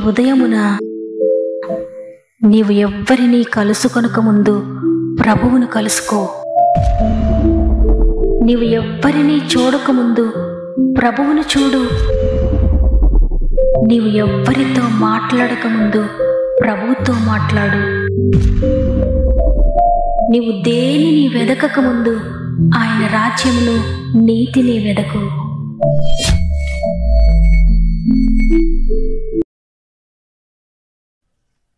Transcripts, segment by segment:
ఉదయమున నీవు ఎవ్వరినీ కలుసుకొనక ముందు ప్రభువును కలుసుకో. నీవు ఎవ్వరినీ చూడకముందు ప్రభువును చూడు. నీవు ఎవ్వరితో మాట్లాడకముందు ప్రభువుతో మాట్లాడు. నీవు దేనిని వెదకకముందు ఆయన రాజ్యమును నీతిని వెదకు.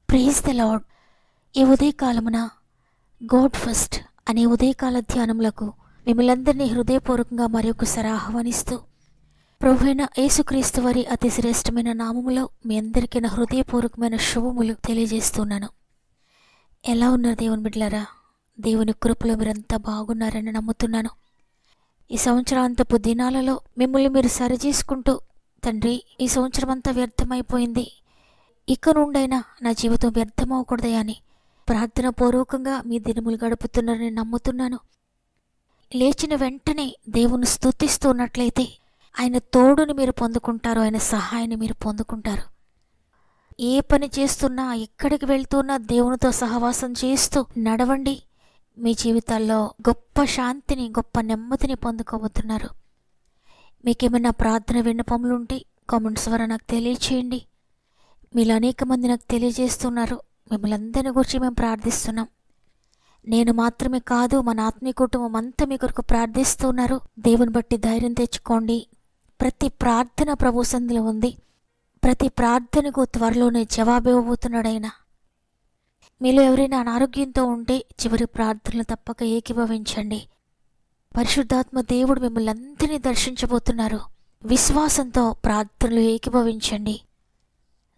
Praise the lord. ఈ ఉదయకాలమున గాడ్ ఫస్ట్ అనే ఉదయకాల ధ్యానములకు మిమ్మల్ందరినీ హృదయపూర్వకంగా మరొకసారి ఆహ్వానిస్తూ ప్రభువైన యేసుక్రీస్తు వారి అతి శ్రేష్టమైన నామములో మీ అందరికీ నా హృదయపూర్వకమైన శుభములు తెలియజేస్తున్నాను. ఎలా ఉన్నారు దేవుని బిడ్డలారా? దేవుని కృపలో మీరంతా బాగున్నారని నమ్ముతున్నాను. ఈ సంవత్సరాంతపు దినాలలో మిమ్మల్ని మీరు సరిచేసుకుంటూ, తండ్రి ఈ సంవత్సరం అంతా వ్యర్థమైపోయింది, ఇక నుండైనా నా జీవితం వ్యర్థమవకూడదయా అని ప్రార్థన పూర్వకంగా మీ దినములు గడుపుతున్నారని నమ్ముతున్నాను. లేచిన వెంటనే దేవుని స్తుతిస్తూ ఉన్నట్లయితే ఆయన తోడుని మీరు పొందుకుంటారు, ఆయన సహాయాన్ని మీరు పొందుకుంటారు. ఏ పని చేస్తున్నా, ఎక్కడికి వెళ్తున్నా దేవునితో సహవాసం చేస్తూ నడవండి. మీ జీవితాల్లో గొప్ప శాంతిని, గొప్ప నెమ్మదిని పొందుకోబోతున్నారు. మీకేమైనా ప్రార్థన విన్నపములుంటే కామెంట్స్ ద్వారా నాకు తెలియచేయండి. మీలో అనేక మంది నాకు తెలియజేస్తున్నారు. మిమ్మల్ని అందరిని గురించి మేము ప్రార్థిస్తున్నాం. నేను మాత్రమే కాదు, మన ఆత్మీయ కుటుంబం అంతా మీ కొరకు ప్రార్థిస్తున్నారు. దేవుని బట్టి ధైర్యం తెచ్చుకోండి. ప్రతి ప్రార్థన ప్రభు సన్నిధిలో ఉంది. ప్రతి ప్రార్థనకు త్వరలోనే జవాబు ఇవ్వబోతున్నాడైనా. మీలో ఎవరైనా అనారోగ్యంతో ఉంటే చివరి ప్రార్థనలు తప్పక ఏకీభవించండి. పరిశుద్ధాత్మ దేవుడు మిమ్మల్ని అందరినీ దర్శించబోతున్నారు. విశ్వాసంతో ప్రార్థనలు ఏకీభవించండి.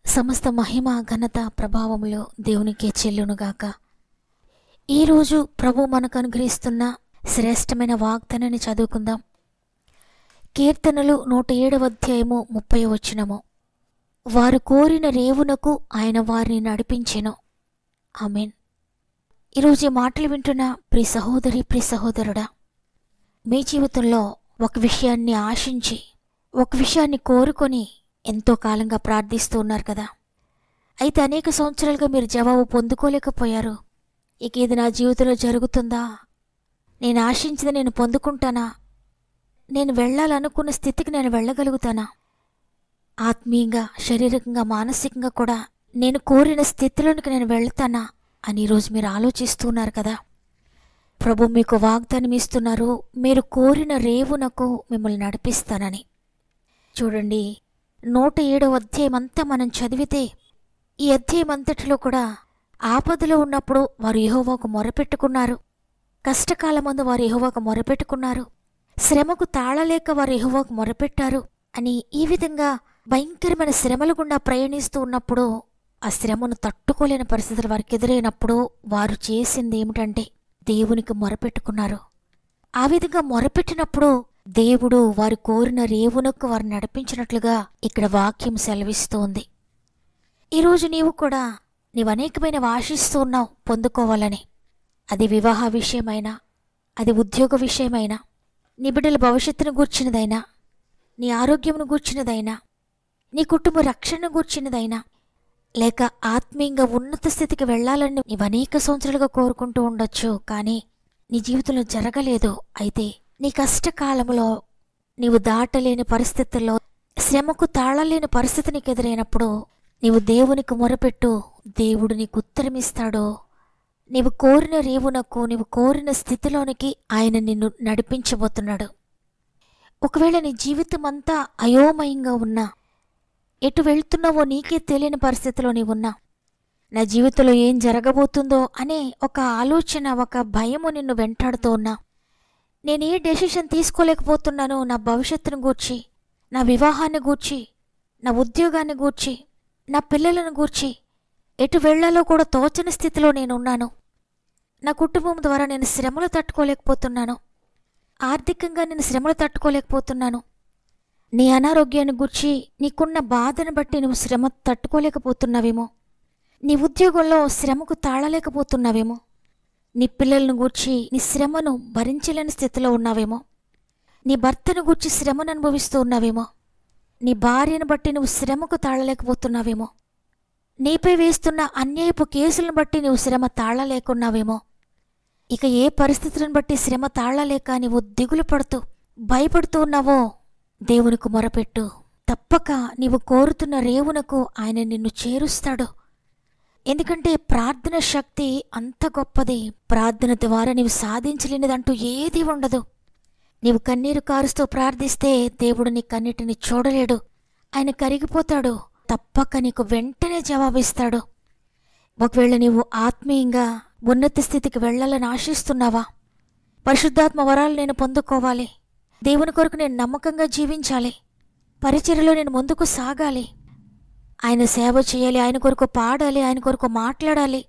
సమస్త మహిమ, ఘనత, ప్రభావములు దేవునికే చెల్లునుగాక. ఈరోజు ప్రభు మనకు అనుగ్రహిస్తున్న శ్రేష్టమైన వాగ్దానాన్ని చదువుకుందాం. కీర్తనలు 107వ అధ్యాయము 30వ వచనము. వారు కోరిన రేవునకు ఆయన వారిని నడిపించెను. ఆమేన్. ఈరోజు ఈ మాటలు వింటున్న ప్రియ సహోదరి, ప్రియ సహోదరుడా, మీ జీవితంలో ఒక విషయాన్ని ఆశించి, ఒక విషయాన్ని కోరుకొని ఎంతో కాలంగా ప్రార్థిస్తూ ఉన్నారు కదా. అయితే అనేక సంవత్సరాలుగా మీరు జవాబు పొందుకోలేకపోయారు. ఇక ఇది నా జీవితంలో జరుగుతుందా? నేను ఆశించింది నేను పొందుకుంటానా? నేను వెళ్ళాలనుకున్న స్థితికి నేను వెళ్ళగలుగుతానా? ఆత్మీయంగా, శారీరకంగా, మానసికంగా కూడా నేను కోరిన స్థితిలోనికి నేను వెళ్తానా అని ఈరోజు మీరు ఆలోచిస్తున్నారు కదా. ప్రభు మీకు వాగ్దానం ఇస్తున్నారు, మీరు కోరిన రేవునకు మిమ్మల్ని నడిపిస్తానని. చూడండి, 107వ అధ్యాయం అంతా మనం చదివితే ఈ అధ్యాయం అంతటిలో కూడా ఆపదలో ఉన్నప్పుడు వారు యెహోవాకు మొరపెట్టుకున్నారు. కష్టకాలమందు వారు యెహోవాకు మొరపెట్టుకున్నారు. శ్రమకు తాళలేక వారు యెహోవాకు మొరపెట్టారు అని ఈ విధంగా భయంకరమైన శ్రమల గుండా ప్రయాణిస్తూ ఉన్నప్పుడు, ఆ శ్రమను తట్టుకోలేని పరిస్థితులు వారికి ఎదురైనప్పుడు వారు చేసింది ఏమిటంటే దేవునికి మొరపెట్టుకున్నారు. ఆ విధంగా మొరపెట్టినప్పుడు దేవుడు వారు కోరిన రేవునకు వారు నడిపించినట్లుగా ఇక్కడ వాక్యం సెలవిస్తూ ఉంది. ఈరోజు నీవు కూడా అనేకమైనవి ఆశిస్తూ ఉన్నావు పొందుకోవాలని. అది వివాహ విషయమైనా, అది ఉద్యోగ విషయమైనా, నీ బిడ్డల భవిష్యత్తును గూర్చినదైనా, నీ ఆరోగ్యమును గూర్చినదైనా, నీ కుటుంబ రక్షణను గూర్చినదైనా, లేక ఆత్మీయంగా ఉన్నత స్థితికి వెళ్లాలని నీవు అనేక సంవత్సరాలుగా కోరుకుంటూ ఉండొచ్చు. కానీ నీ జీవితంలో జరగలేదు. అయితే నీ కష్టకాలంలో నీవు దాటలేని పరిస్థితుల్లో, శ్రమకు తాళలేని పరిస్థితి నీకు ఎదురైనప్పుడు నీవు దేవునికి మొరపెట్టు, దేవుడు నీకు ఉత్తరమిస్తాడు. నీవు కోరిన రేవునకు, నీవు కోరిన స్థితిలోనికి ఆయన నిన్ను నడిపించబోతున్నాడు. ఒకవేళ నీ జీవితం అంతా అయోమయంగా ఉన్నా, ఎటు వెళ్తున్నావో నీకే తెలియని పరిస్థితిలో నీవున్నా, నా జీవితంలో ఏం జరగబోతుందో అనే ఒక ఆలోచన, ఒక భయము నిన్ను వెంటాడుతూ ఉన్నా, నేను ఏ డెసిషన్ తీసుకోలేకపోతున్నాను, నా భవిష్యత్తును గూర్చి, నా వివాహాన్ని గూర్చి, నా ఉద్యోగాన్ని గూర్చి, నా పిల్లలను గూర్చి, ఎటు వెళ్లాలో కూడా తోచని స్థితిలో నేనున్నాను. నా కుటుంబం ద్వారా నేను శ్రమలు తట్టుకోలేకపోతున్నాను. ఆర్థికంగా నేను శ్రమలు తట్టుకోలేకపోతున్నాను. నీ అనారోగ్యాన్ని గూర్చి, నీకున్న బాధను బట్టి నువ్వు శ్రమ తట్టుకోలేకపోతున్నావేమో. నీ ఉద్యోగంలో శ్రమకు తాళలేకపోతున్నావేమో. నీ పిల్లలను గూర్చి నీ శ్రమను భరించలేని స్థితిలో ఉన్నావేమో. నీ భర్తను గూర్చి శ్రమను అనుభవిస్తూ ఉన్నావేమో. నీ భార్యను బట్టి నువ్వు శ్రమకు తాళలేకపోతున్నావేమో. నీపై వేస్తున్న అన్యాయపు కేసులను బట్టి నీవు శ్రమ తాళలేకున్నావేమో. ఇక ఏ పరిస్థితులను బట్టి శ్రమ తాళలేక నీవు దిగులు పడుతూ భయపడుతూ ఉన్నావో దేవునికి మొరపెట్టు. తప్పక నీవు కోరుతున్న రేవునకు ఆయన నిన్ను చేరుస్తాడు. ఎందుకంటే ప్రార్థన శక్తి అంత గొప్పది. ప్రార్థన ద్వారా నీవు సాధించలేనిదంటూ ఏదీ ఉండదు. నీవు కన్నీరు కారుస్తూ ప్రార్థిస్తే దేవుడు నీ కన్నిటిని చూడలేడు. ఆయన కరిగిపోతాడు. తప్పక నీకు వెంటనే జవాబిస్తాడు. ఒకవేళ నీవు ఆత్మీయంగా ఉన్నత స్థితికి వెళ్లాలని ఆశిస్తున్నావా? పరిశుద్ధాత్మ వరాలు నేను పొందుకోవాలి, దేవుని కొరకు నేను నమ్మకంగా జీవించాలి, పరిచర్యలో నేను ముందుకు సాగాలి, ఆయన సేవ చేయాలి, ఆయన కొరకు పాడాలి, ఆయన కొరకు మాట్లాడాలి,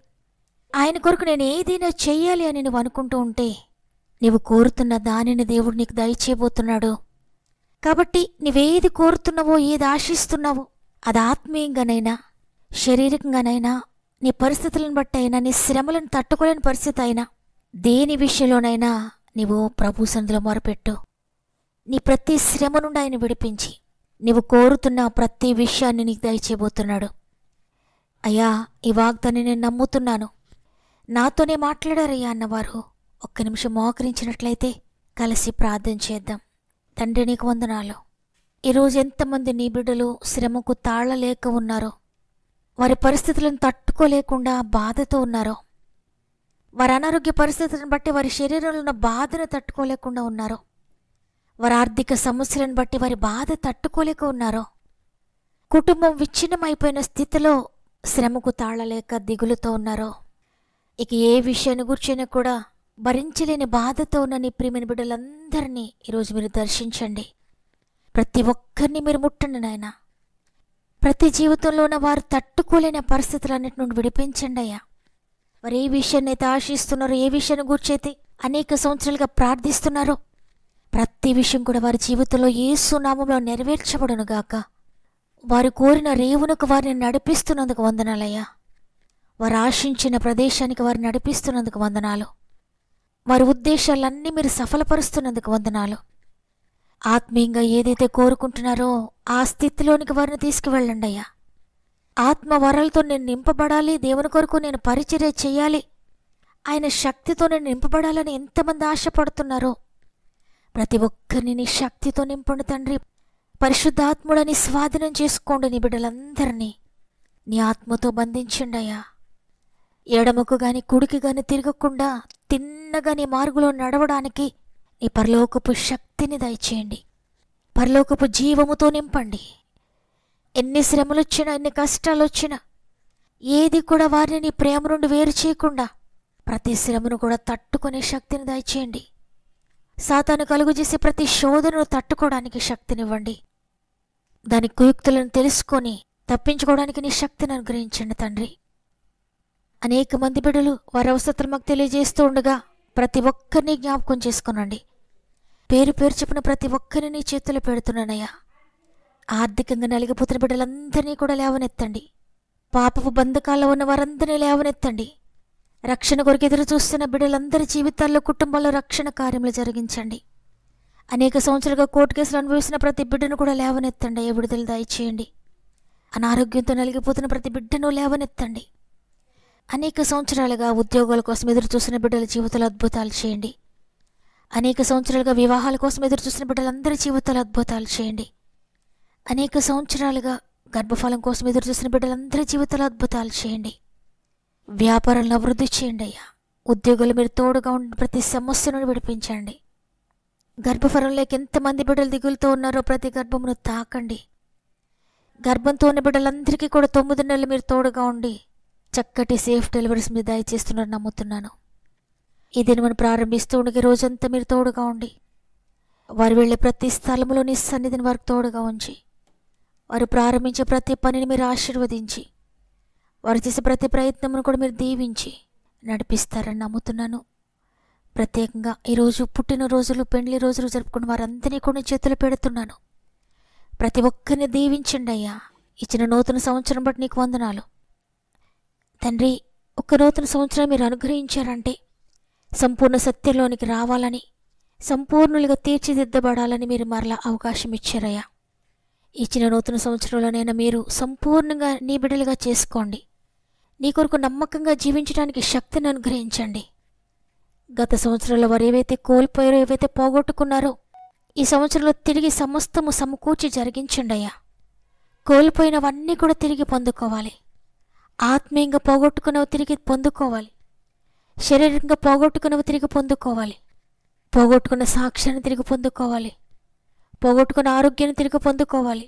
ఆయన కొరకు నేను ఏదైనా చెయ్యాలి అని నువ్వు అనుకుంటూ ఉంటే నీవు కోరుతున్న దానిని దేవుడు నీకు దయచేయబోతున్నాడు. కాబట్టి నువ్వేది కోరుతున్నావో, ఏది ఆశిస్తున్నావో అది ఆత్మీయంగానైనా శారీరకంగానైనా, నీ పరిస్థితులను బట్టి అయినా, నీ శ్రమలను తట్టుకోలేని పరిస్థితి అయినా, దేని విషయంలోనైనా నీవు ప్రభు సన్నిధిలో మొరపెట్టు. నీ ప్రతి శ్రమ నుండి ఆయన విడిపించి నీవు కోరుతున్న ప్రతి విషయాన్ని నీకు దయచేయబోతున్నాడు. అయ్యా, ఈ వాగ్దాన్ని నేను నమ్ముతున్నాను, నాతోనే మాట్లాడారయ్యా అన్నవారు ఒక్క నిమిషం మోకరించినట్లయితే కలిసి ప్రార్థన చేద్దాం. తండ్రి, నీకు వందనాలు. ఈరోజు ఎంతమంది నీ బిడ్డలు శ్రమకు తాళలేక ఉన్నారో, వారి పరిస్థితులను తట్టుకోలేకుండా బాధతో ఉన్నారో, వారి అనారోగ్య పరిస్థితులను బట్టి వారి శరీరంలో ఉన్న బాధను తట్టుకోలేకుండా ఉన్నారో, వారి ఆర్థిక సమస్యలను బట్టి వారి బాధ తట్టుకోలేక ఉన్నారో, కుటుంబం విచ్ఛిన్నమైపోయిన స్థితిలో శ్రమకు తాళలేక దిగులుతో ఉన్నారో, ఇక ఏ విషయాన్ని గురించైనా కూడా భరించలేని బాధతో ఉన్న నీ ప్రియమైన బిడ్డలందరినీ ఈరోజు మీరు దర్శించండి. ప్రతి ఒక్కరిని మీరు ముట్టండి నాయన. ప్రతి జీవితంలో ఉన్న వారు తట్టుకోలేని పరిస్థితులన్నిటి నుండి విడిపించండి అయ్యా. వారు ఏ విషయాన్ని అయితే ఆశిస్తున్నారో, ఏ విషయాన్ని గుర్చైతే అనేక సంవత్సరాలుగా ప్రార్థిస్తున్నారో, ప్రతి విషయం కూడా వారి జీవితంలో యేసు నామములో నెరవేర్చబడునుగాక. వారు కోరిన రేవునకు వారిని నడిపిస్తున్నందుకు వందనాలయ్యా. వారు ఆశించిన ప్రదేశానికి వారిని నడిపిస్తున్నందుకు వందనాలు. వారి ఉద్దేశాలన్నీ మీరు సఫలపరుస్తున్నందుకు వందనాలు. ఆత్మీయంగా ఏదైతే కోరుకుంటున్నారో ఆ స్థితిలోనికి వారిని తీసుకువెళ్ళండి అయ్యా. ఆత్మ వరాలతో నేను నింపబడాలి, దేవుని కొరకు నేను పరిచర్య చేయాలి, ఆయన శక్తితో నేను నింపబడాలని ఎంతమంది ఆశపడుతున్నారో ప్రతి ఒక్కరిని నీ శక్తితో నింపండి తండ్రి. పరిశుద్ధాత్ముడని స్వాధీనం చేసుకోండి. నీ బిడ్డలందరినీ నీ ఆత్మతో బంధించండి అయ్యా. ఎడమకు గాని కుడికి గాని తిరగకుండా తిన్నగా నీ మార్గంలో నడవడానికి నీ పరలోకపు శక్తిని దయచేయండి. పరలోకపు జీవముతో నింపండి. ఎన్ని శ్రమలు వచ్చినా, ఎన్ని కష్టాలు వచ్చినా ఏది కూడా వారిని నీ ప్రేమ నుండి వేరు చేయకుండా ప్రతి శ్రమను కూడా తట్టుకునే శక్తిని దయచేయండి. సాతాను కలుగు చేసే ప్రతి శోధనను తట్టుకోవడానికి శక్తినివ్వండి. దాని కుయుక్తులను తెలుసుకొని తప్పించుకోవడానికి నీ శక్తిని అనుగ్రహించండి తండ్రి. అనేక మంది బిడ్డలు వారి అవసరతలు మాకు తెలియజేస్తూ ఉండగా ప్రతి ఒక్కరిని జ్ఞాపకం చేసుకునండి. పేరు పేరు చెప్పిన ప్రతి ఒక్కరిని నీ చేతులు పెడుతున్నానయ్యా. ఆర్థికంగా నలిగిపోతున్న బిడ్డలందరినీ కూడా లేవనెత్తండి. పాపపు బంధకాల్లో ఉన్న వారందరినీ లేవనెత్తండి. రక్షణ కొరకు ఎదురు చూస్తున్న బిడ్డలందరి జీవితాల్లో, కుటుంబాల్లో రక్షణ కార్యములు జరిగించండి. అనేక సంవత్సరాలుగా కోర్టు కేసులు అనుభవిస్తున్న ప్రతి బిడ్డను కూడా లేవనెత్తండి. ఏ విడుదల దయచేయండి. అనారోగ్యంతో నలిగిపోతున్న ప్రతి బిడ్డను లేవనెత్తండి. అనేక సంవత్సరాలుగా ఉద్యోగాల కోసం ఎదురు చూసిన బిడ్డల జీవితాలు అద్భుతాలు చేయండి. అనేక సంవత్సరాలుగా వివాహాల కోసం ఎదురు చూసిన బిడ్డలందరి జీవితాలు అద్భుతాలు చేయండి. అనేక సంవత్సరాలుగా గర్భఫలం కోసం ఎదురు చూసిన బిడ్డలందరి జీవితాలు అద్భుతాలు చేయండి. వ్యాపారంలో అభివృద్ధి చేయండి అయ్యా. ఉద్యోగులు మీరు తోడుగా ఉండి ప్రతి సమస్యను విడిపించండి. గర్భఫలంలోకి ఎంతమంది బిడ్డలు దిగులుతో ఉన్నారో ప్రతి గర్భమును తాకండి. గర్భంతో ఉన్న బిడ్డలందరికీ కూడా 9 నెలలు మీరు తోడుగా ఉండి చక్కటి సేఫ్ డెలివరీస్ మీరు దయచేస్తున్నారు నమ్ముతున్నాను. ఈ దినమును ప్రారంభిస్తూ ఉండగా రోజంతా మీరు తోడుగా ఉండి వారు వెళ్ళే ప్రతి స్థలంలో నీ సన్నిధిని వారికి తోడుగా ఉంచి వారు ప్రారంభించే ప్రతి పనిని మీరు ఆశీర్వదించి వారు చేసే ప్రతి ప్రయత్నమును కూడా మీరు దీవించి నడిపిస్తారని నమ్ముతున్నాను. ప్రత్యేకంగా ఈరోజు పుట్టినరోజులు, పెండ్లి రోజులు జరుపుకున్న వారందరినీ కూడా చేతులు పెడుతున్నాను. ప్రతి ఒక్కరిని దీవించండి అయ్యా. ఇచ్చిన నూతన సంవత్సరం బట్టి నీకు వందనాలు తండ్రి. ఒక్క నూతన సంవత్సరం మీరు అనుగ్రహించారంటే సంపూర్ణ సత్యంలోనికి రావాలని, సంపూర్ణులుగా తీర్చిదిద్దబడాలని మీరు మరలా అవకాశం ఇచ్చారయ్యా. ఇచ్చిన నూతన సంవత్సరంలోనైనా మీరు సంపూర్ణంగా నీ బిడ్డలుగా చేసుకోండి. నీ కొరకు నమ్మకంగా జీవించడానికి శక్తిని అనుగ్రహించండి. గత సంవత్సరంలో వారు ఏవైతే కోల్పోయారో, ఏవైతే పోగొట్టుకున్నారో, ఈ సంవత్సరంలో తిరిగి సమస్తము సమకూర్చి జరిగించండి అయ్యా. కోల్పోయినవన్నీ కూడా తిరిగి పొందుకోవాలి. ఆత్మీయంగా పోగొట్టుకున్నవి తిరిగి పొందుకోవాలి. శారీరకంగా పోగొట్టుకున్నవి తిరిగి పొందుకోవాలి. పోగొట్టుకున్న సాక్ష్యాన్ని తిరిగి పొందుకోవాలి. పోగొట్టుకున్న ఆరోగ్యాన్ని తిరిగి పొందుకోవాలి.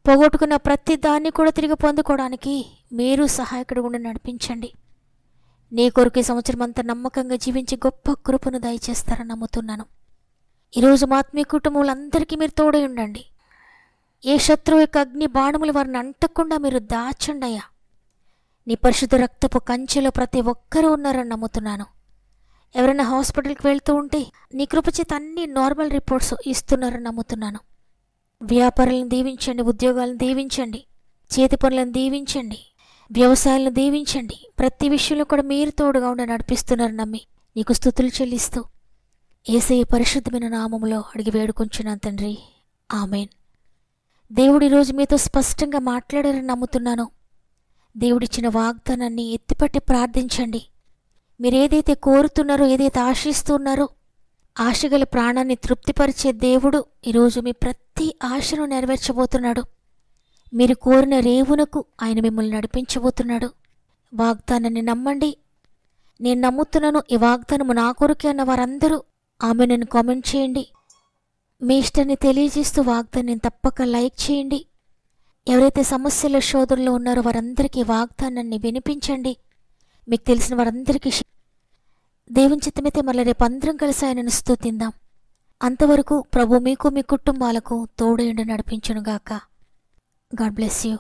పోగొట్టుకున్న ప్రతి దాన్ని కూడా తిరిగి పొందుకోవడానికి మీరు సహాయకుడు ఉండి నడిపించండి. నీ కొరకు ఈ సంవత్సరం అంతా నమ్మకంగా జీవించి గొప్ప కృపను దయచేస్తారని నమ్ముతున్నాను. ఈరోజు మా ఆత్మీయ కుటుంబంలందరికీ మీరు తోడై ఉండండి. ఏ శత్రువు యొక్క అగ్ని బాణములు వారిని అంటకుండా మీరు దాచండి అయ్యా. నీ పరిశుద్ధ రక్తపు కంచెలో ప్రతి ఒక్కరూ ఉన్నారని నమ్ముతున్నాను. ఎవరైనా హాస్పిటల్కి వెళ్తూ ఉంటే నీ కృపచేత అన్ని నార్మల్ రిపోర్ట్స్ ఇస్తున్నారని నమ్ముతున్నాను. వ్యాపారాలను దీవించండి, ఉద్యోగాలను దీవించండి, చేతి పనులను దీవించండి, వ్యవసాయాలను దీవించండి. ప్రతి విషయంలో కూడా మీరు తోడుగా ఉండి నడిపిస్తున్నారని నమ్మి నీకు స్తుతులు చెల్లిస్తూ యేసయ్య పరిశుద్ధమైన నామములో అడిగి వేడుకొంచున్నాను తండ్రి, ఆమెన్. దేవుడు ఈరోజు మీతో స్పష్టంగా మాట్లాడారని నమ్ముతున్నాను. దేవుడిచ్చిన వాగ్దానాన్ని ఎత్తిపట్టి ప్రార్థించండి. మీరు ఏదైతే కోరుతున్నారో, ఏదైతే ఆశిస్తున్నారో, ఆశగల ప్రాణాన్ని తృప్తిపరిచే దేవుడు ఈరోజు మీ ప్రతి ఆశను నెరవేర్చబోతున్నాడు. మీరు కోరిన రేవునకు ఆయన మిమ్మల్ని నడిపించబోతున్నాడు. వాగ్దానాన్ని నమ్మండి. నేను నమ్ముతున్నాను, ఈ వాగ్దానము నా కొరకే అన్న వారందరూ ఆమె నన్ను కామెంట్ చేయండి. మీ ఇష్టాన్ని తెలియజేస్తూ వాగ్దాన్ని తప్పక లైక్ చేయండి. ఎవరైతే సమస్యల శోధనలో ఉన్నారో వారందరికీ వాగ్దానాన్ని వినిపించండి. మీకు తెలిసిన వారందరికీ దేవుని చిత్తమైతే మళ్ళీ రేపు అందరం కలిసి ఆయనను స్తుతిందాం. అంతవరకు ప్రభు మీకు, మీ కుటుంబాలకు తోడేండి నడిపించునుగాక. God bless you.